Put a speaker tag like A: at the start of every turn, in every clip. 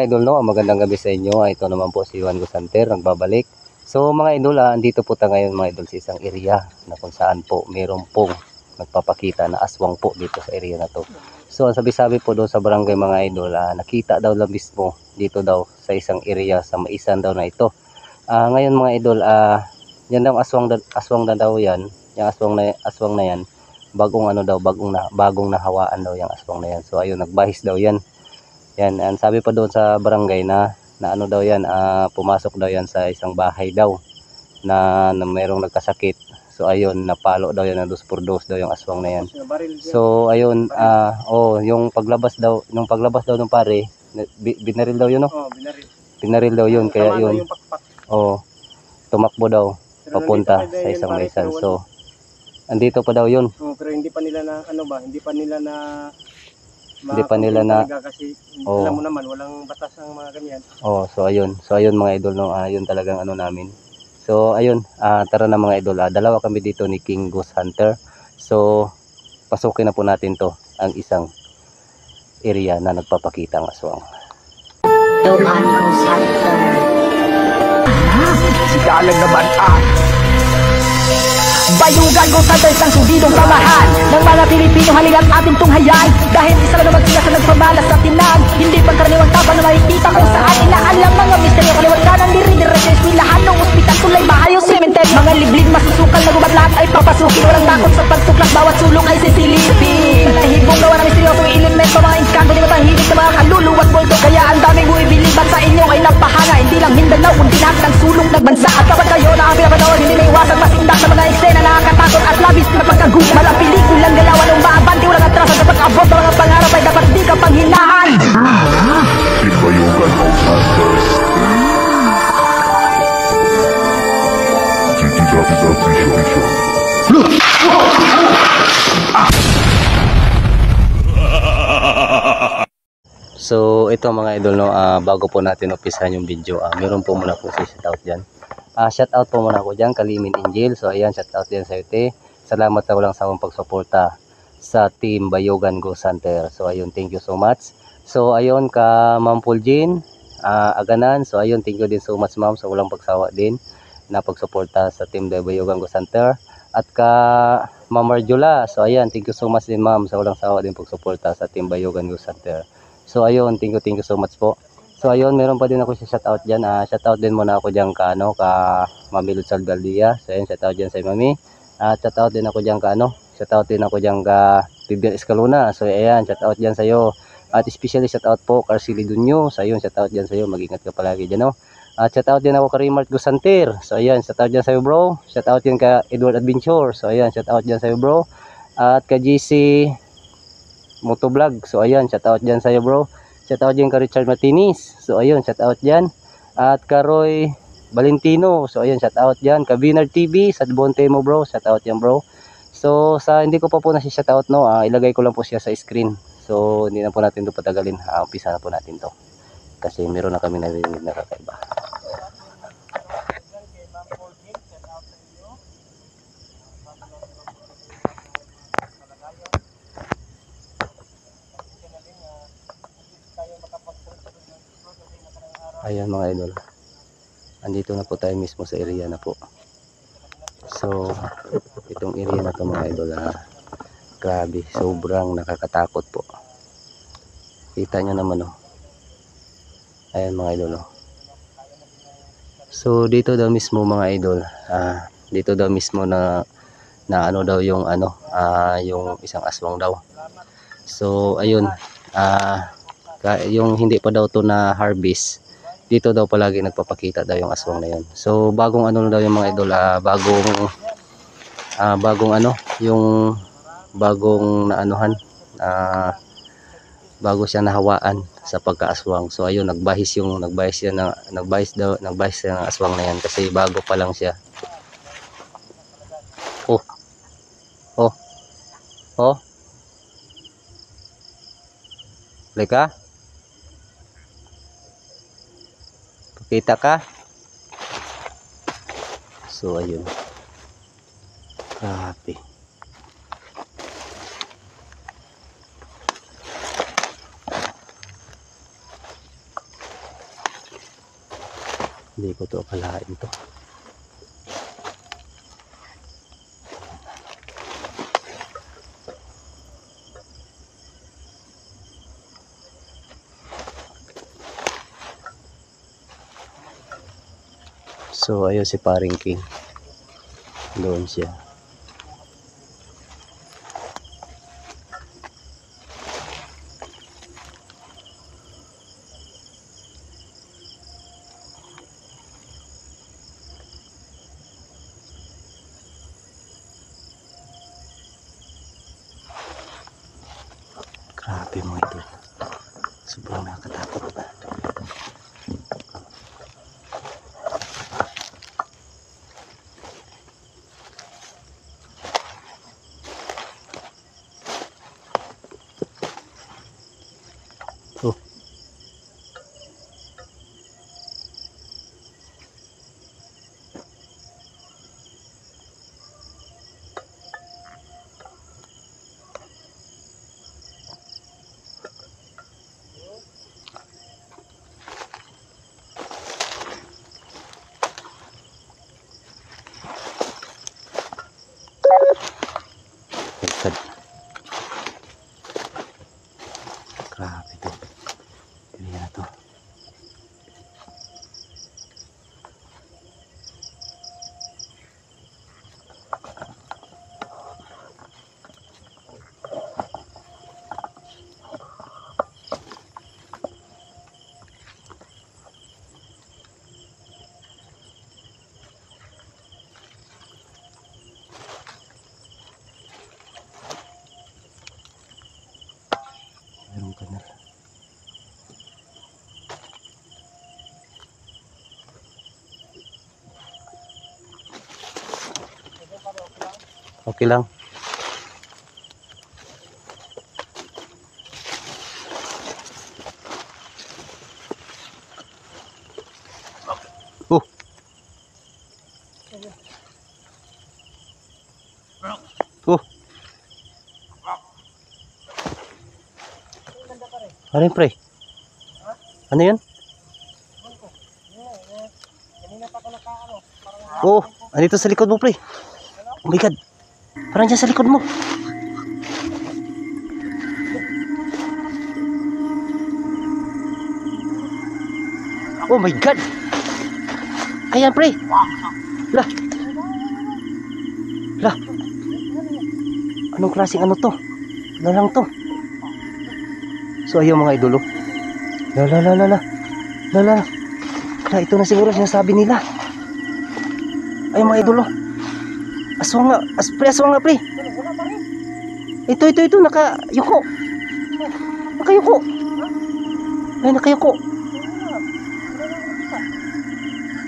A: Idol, no, magandang gabi sa inyo. Ito naman po si Juan Gusanter nagbabalik. So mga idol, andito po tayo ngayon mga idol sa isang area na kung saan po mayroon pong nagpapakita na aswang po dito sa area na to. So ang sabi-sabi po doon sa barangay mga idol, nakita daw lang mismo dito daw sa isang area sa Maisan daw na ito. Ngayon mga idol, yan daw aswang na daw yan. Yung aswang na yan, bagong nahawaan daw yung aswang na yan. So ayun, nagbahis daw yan. Yan, ang sabi pa doon sa barangay na ano daw yan, pumasok daw yan sa isang bahay daw na mayroong nagkasakit. So ayun, napalo daw yan ng 2x2 daw yung aswang na yan. So ayun, yung paglabas daw ng pare, binaril daw yun, no? Oh, binaril daw yun, kaya yun. Tumakbo daw papunta sa isang Maisan. So andito pa daw yun.
B: Pero hindi pa nila na kasi alam mo naman walang batas ang mga ganyan.
A: So ayun mga idol, no, yun talagang ano namin. So ayun, tara na mga idol, dalawa kami dito ni King Ghost Hunter. So pasukin na po natin to, ang isang area na nagpapakita ng aswang.
C: Sigalang naman Bayugan ko sa isang sundidong samahan ng mga Pilipino, halina't ating tunghayan. Dahil isa lang naman sila sa nagpamalas sa tinag, hindi pangkaraniwang taban na makikita kung saan inaalam mga misteryo. Kaliwat ka ng diri-diri sa eskwelahan, ng ospital, tulay, bahay o semented. Mga liblib masusukal na gubat, lahat ay papasukin. Walang takot sa pagtuklas, bawat sulong ay sisilipin. Talahibong gawa ng misteryosong elemento, mga inkanto, di matahimik sa mga kaluluwat multo. Kaya ang daming buibiliban sa inyo ay napahanga. Hindi lang Mindanao, kundi lahat ng sulong nagbansa. At kapag kayo na ang pinapanood, hindi na iwasan masindak sa mga eksena nakakatakot at labis na pagkagulat. Malang pelikulang galawan ng maabanti, walang atrasan sa pag-abot ng mga pangarap ay dapat di ka panghinaan.
D: Bayugan Ghost Hunters.
A: So ito mga idol, no, bago po natin umpisahan yung video, meron po muna po si shoutout dyan. Shoutout po muna ako dyan, Kalimin Angel. So ayan, shoutout dyan sa ite. Salamat sa walang sawang pagsuporta sa Team Bayugan Ghost Hunter. So ayun, thank you so much. So ayun, ka Ma'am Puljin Aganan. So ayun, thank you din so much ma'am sa walang pagsawa din na pagsuporta sa Team Bayugan Ghost Hunter. At ka Ma'am Marjula. So ayan, thank you so much din ma'am sa walang sawa din pagsuporta sa Team Bayugan Ghost Hunter. So ayun, thank you so much po. So ayun, meron pa din ako si shoutout diyan. Shoutout din muna ako diyan ka Mami Luz Salvaldia. So ayun, shoutout diyan sa Mami. Shoutout din ako diyan shoutout din ako diyan ka Pibiel Escalona. So ayan, shoutout diyan sa iyo. At especially shoutout po Carcili Dunyo. So ayun, shoutout diyan sa iyo. Mag-ingat ka palagi diyan, no. At shoutout din ako kay Mart Gusanter. So ayan, shoutout diyan sa iyo, bro. Shoutout din ka Edward Adventure. So ayan, shoutout diyan sa iyo, bro. At ka GC Motovlog. So ayan, shoutout diyan sa iyo, bro. Shoutout dyan ka Richard Martinez. So ayun, shoutout dyan. At ka Roy Valentino. So ayun, shoutout dyan. Ka Vinard TV sa Bonte mo, bro. Shoutout dyan, bro. So sa hindi ko pa po na si shoutout, no, ilagay ko lang po siya sa screen. So hindi na po natin ito patagalin. Umpisa na po natin to. Kasi meron na kami narinig na kakaiba. Ayan mga idol, andito na po tayo mismo sa area na po. So itong area na to mga idol, grabe, sobrang nakakatakot po. Kita nyo naman, oh. Ayan mga idol, oh. So dito daw mismo mga idol, dito daw mismo na ano daw yung yung isang aswang daw. So ayun, yung hindi pa daw to na harvest, dito daw palagi nagpapakita daw yung aswang na yun. So bagong ano daw yung mga idol, bagong ano, yung bagong naanuhan, bago siya nahawaan sa pagkaaswang. So ayun, nagbahis siya ng aswang na yan kasi bago pa lang siya. Oh, Leka, pakita ka. So ayun, grabe. Hindi ko to akalain to. So ayun si Paring King. Doon siya. Grabe mga ito. Sobrang nakakatakot. Oh. Delikad. Grabe to. Hindi na to. Meron ka na. Okay lang. Oh. Oh. Ano yun, pre? Ano yun? Oo, andito sa likod mo, pre. Oh my God. Parang dyan sa likod mo. Oh my God. Ayan, pre. Lah. Lah. Anong klaseng ano to? Lalang to. So ayun mga idolo. La. Ito na siguro sinasabi nila. Ayun mga idolo. Aswang nga, aswang nga, pre. Ito, nakayuko. Nakayuko. Ay, nakayuko.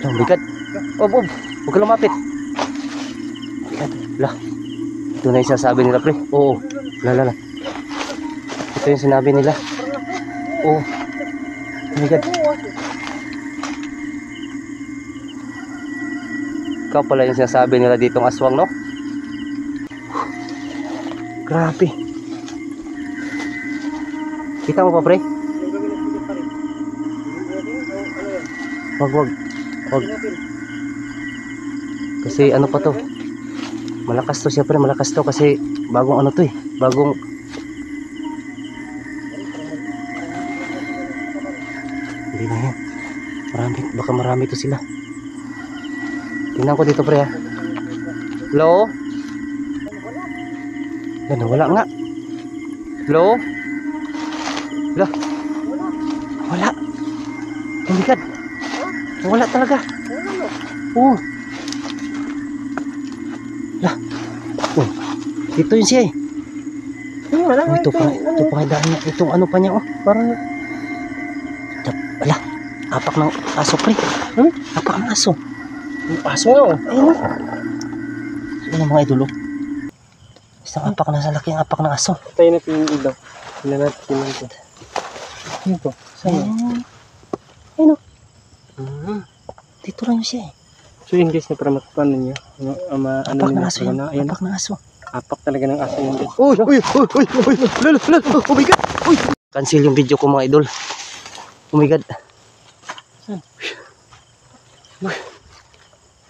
A: Oh my God. Huwag ka lumapit. Lah. Ito na yung sinasabi nila, pre. Oo. La. Ito yung sinabi nila. Oh. Oh my God. Ikaw pala yung sinasabi nila ditong aswang, no? Grabe. Kita mo pa, pre? Wag. Kasi ano pa to? Malakas to siya, pre. Malakas to kasi bagong ano to eh. Bagong hindi na yan. Baka marami to sila. Tingnan ko dito, pre, ha. Hello? Yan, wala nga. Hello? Wala. Oh my God. Wala talaga. Oh. Lah. Oh. Ito yun siya eh.
B: Wala
A: Oh, ito pa nga dahil niya. Itong ano pa niya oh. Parang. Ala. Apak ng aso pre. Apak ng aso.
B: Yung aso nga oh.
A: Ayun oh. Ano mga idol oh. Isang apak na sa laki ang apak ng aso.
B: Tayo natin yung ilaw. Tingnan natin ito. Ano to? Saan yun?
A: Ayun oh. Dito lang yun siya eh.
B: So yun guys, na para matupanan niya.
A: Apak ng aso yan.
B: Ayan.
A: Apak ng aso.
B: Apak talaga ng aso yun guys.
A: Uy! Lalo! Oh my God! Uy! Cancel yung video ko mga idol. Oh my God.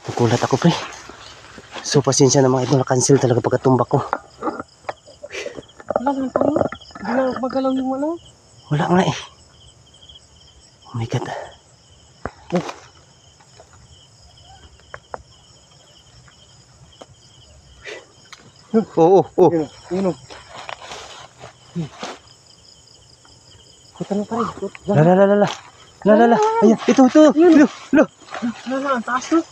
A: Nakulat ako pre. So pasensya na mga idol, na-cancel talaga pagkatumbak ko.
B: Wala lang tayo. Hindi na magalaw yung wala.
A: Wala nga eh. Oh my God. Oo.
B: Yun o. Kuta na pa rin.
A: Lala. Ayan, ito. Lo.
B: Wala, ang taas no.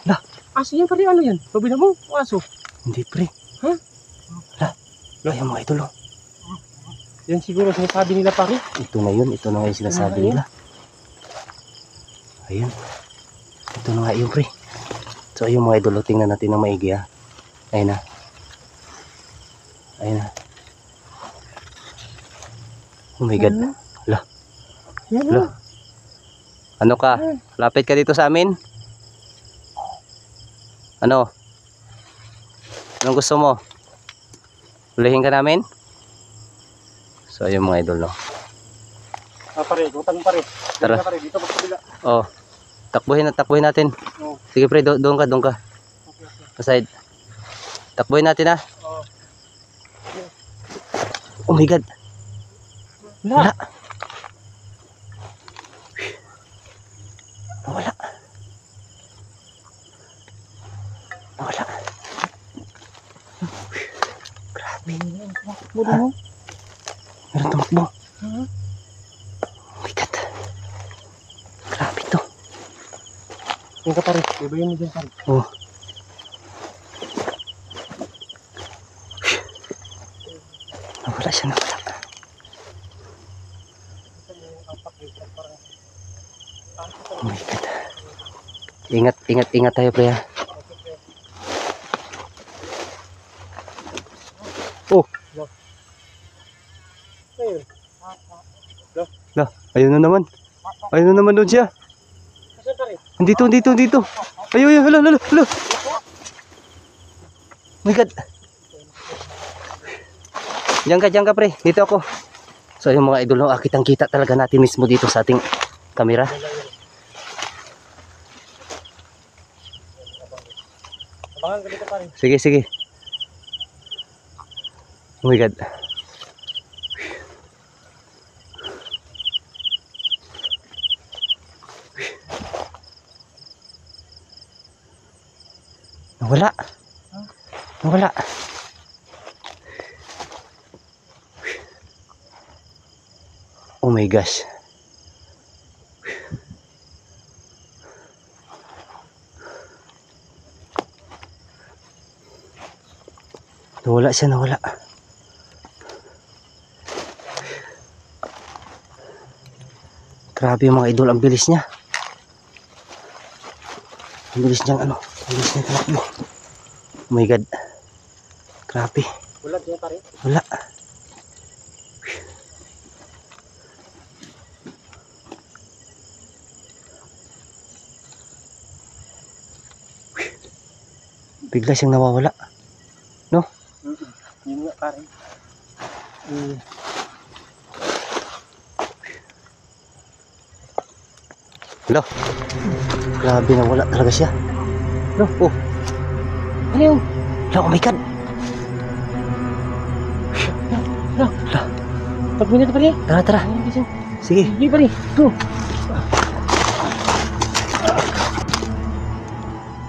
A: Lah.
B: Aso yan pa rin, ano yan? Pabila mo, aso.
A: Hindi pre.
B: Ha?
A: Ayan mga idol oh.
B: Yan siguro sinasabi nila pare.
A: Ito na yun yung sinasabi nila. Ayun. Ito na nga yun pre. So ayun mga idol, tingnan natin ng maigi ha. Ayun na. Oh my God. Lah.
B: Yan
A: Lah. Ano ka? Lapit ka dito sa amin? Ano? Anong gusto mo? Hulihin ka namin? So ayun mga idol no.
B: Pare, gutang pare.
A: Tara.
B: Pare, dito pagkabila.
A: Oh. Takbuhin natin.
B: Oo.
A: Sige pre, doon ka.
B: Okay.
A: Aside. Takbuhin natin ha.
B: Oo.
A: Oh my God. Wala. Grabe.
B: Meron
A: Meron tumakbo. Oh my God. Grabe to.
B: Yan ka pare. Ibayin mo dyan pare.
A: Oh. Nawala siya. Oh my God. Ingat tayo pre ha. Oh. Ayun na naman doon siya.
B: Saan pare?
A: Dito. Ayun, hala. Oh my God. Diyan ka pre, dito ako. So yung mga idol, kitang-kita talaga natin mismo dito sa ating kamera.
B: Abangan ka dito pare.
A: Sige. Oh my God. Nawala. Oh my gosh. Nawala. Grabe yung mga idol, ang bilis niya. Ang bilis niyang tumakbo. Oh my God. Grabe.
B: Wala dyan pare.
A: Wala. Bigla siyang nawawala. No?
B: Yun nga pare.
A: Hello. Grabe, nawala talaga siya. No? Oh.
B: Ano yun?
A: Oh my God.
B: Pagmina ito pare.
A: Tara. Sige.
B: Hindi pare. Ito.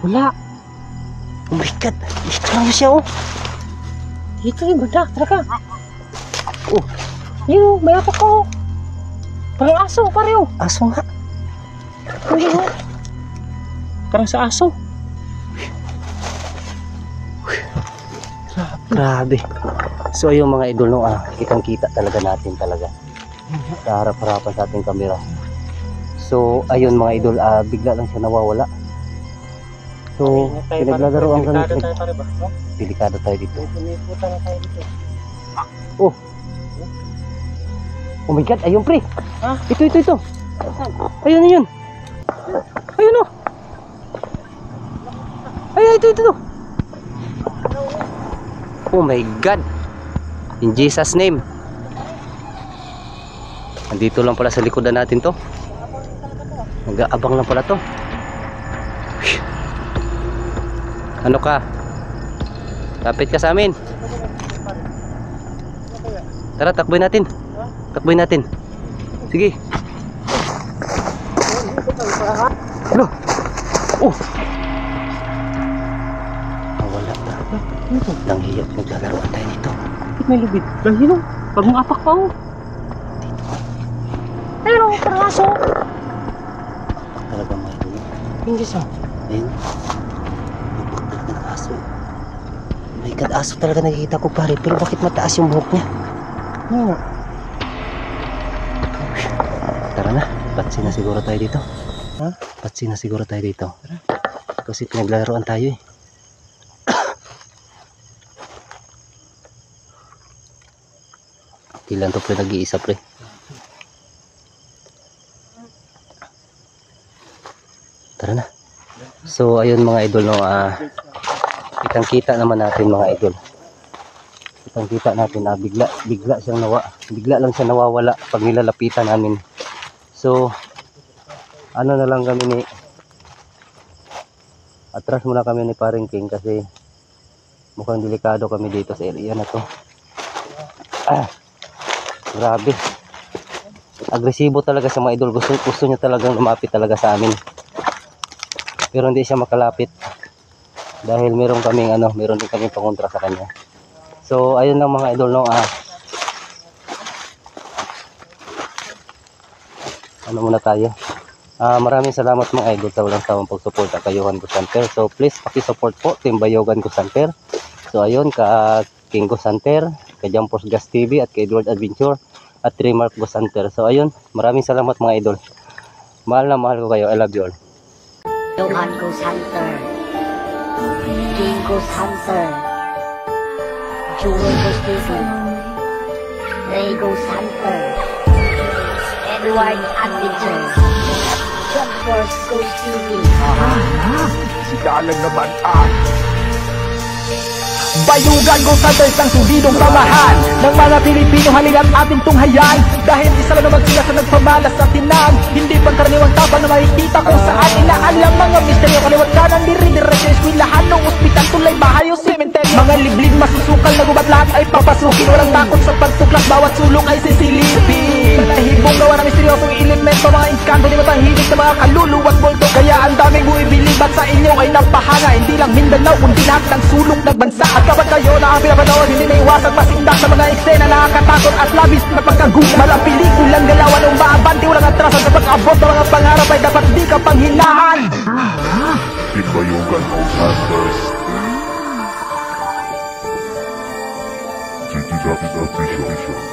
B: Wala.
A: Oh my God. Dito lang siya oh.
B: Dito yung banda. Tara ka.
A: Oh.
B: Yun, may apak ko. Parang aso pare oh.
A: Aso nga.
B: Uy, Parang sa aso.
A: Grabe. So ayun mga idol, no, kitang kita talaga natin talaga sa harap-harapan sa ating kamera. So ayun mga idol, bigla lang siya nawawala. So pinaglalaroan kami.
B: Delikado tayo pare ba? No?
A: Delikado tayo dito.
B: Pumiputa na tayo dito.
A: Oh my god, ayun pre.
B: Ha?
A: Ito. Ayun yun. Ayun oh. Ayun, ito. Oh my god. In Jesus name. Andito lang pala sa likodan natin to. Nag-aabang lang pala to. Ano ka? Kapit ka sa amin. Tara, takboy natin. Sige. Ano? Oh. Wala na. Nang hiyap, naglalaroan tayo nito.
B: Bakit may lubid? Dahil no? Pag apak pa oh. Pero, paraso.
A: Talaga may dulo.
B: Hindi sa.
A: Ayun. Buhok talaga ng aso. Oh my god, aso talaga nakikita ko pare. Pero bakit mataas yung buhok niya?
B: Ano?
A: Tara na, patsi na siguro tayo dito. Ha? Patsi na siguro tayo dito. Kasi pinaglalaroan tayo eh. Ilan to pre, nag-iisa pre. Tara na. So ayun mga idol, no, kitang kita naman natin mga idol. Kitang kita natin na bigla lang siya nawawala pag nilalapitan namin. So ano na lang kami ni atras muna kami ni Paring King kasi mukhang delikado kami dito sa area na to. Grabe. Agresibo talaga sa mga idol. Gusto niya talagang lumapit talaga sa amin. Pero hindi siya makalapit dahil meron din kaming pangontra sa kanya. So ayun lang mga idol, no, ano muna tayo. Maraming salamat mga idol sa walang sawang pagsuporta kay Johan Gusanter. So please paki-support po Team Bayogan Gusanter. So ayun, ka King Gusanter, kay Jumpers Gas TV at kay Edward Adventure at Remark Gusanter. So ayun, maraming salamat mga idol. Mahal na mahal ko kayo. I love you all.
C: Johan Gusanter, King Gusanter, Jewel Gusanter, Ray Gusanter, Edward Adventure, Jumpers TV.
D: Sigalan naman
C: Bayugan Gusanter, ang solidong samahan ng mga Pilipino, halina't ating tunghayan. Dahil isa lang naman sila sa nagpamalas sa tinag. Hindi pangkaraniwang tabang na makikita kung saan inaalam mga misteryo. Kaliwat kanan, dire-diretso eskwelahan, ng ospital, tulay, bahay o sementeryo. Mga liblib, masusukal na gubat, lahat ay papasukin. Walang takot sa pagtuklas, bawat sulok ay sisilipin. Nahibong gawa ng misteryosong elemento, mga inkanto di matahimik sa mga kaluluwat multo. Kaya ang daming buibilib at sa inyo ay napahanga. Hindi lang Mindanao, kundi lahat ng sulok nagbansa. At kapag kayo na ang pinapanood, hindi may iwasang masindak sa mga eksena nakakatakot at labis na pagkagulat. Malang pelikulang galawan ng maabanti, walang atrasan sa pag-abot ng mga pangarap ay dapat di ka panghinahan.
D: Bayogan Hunters. Gigi David Official.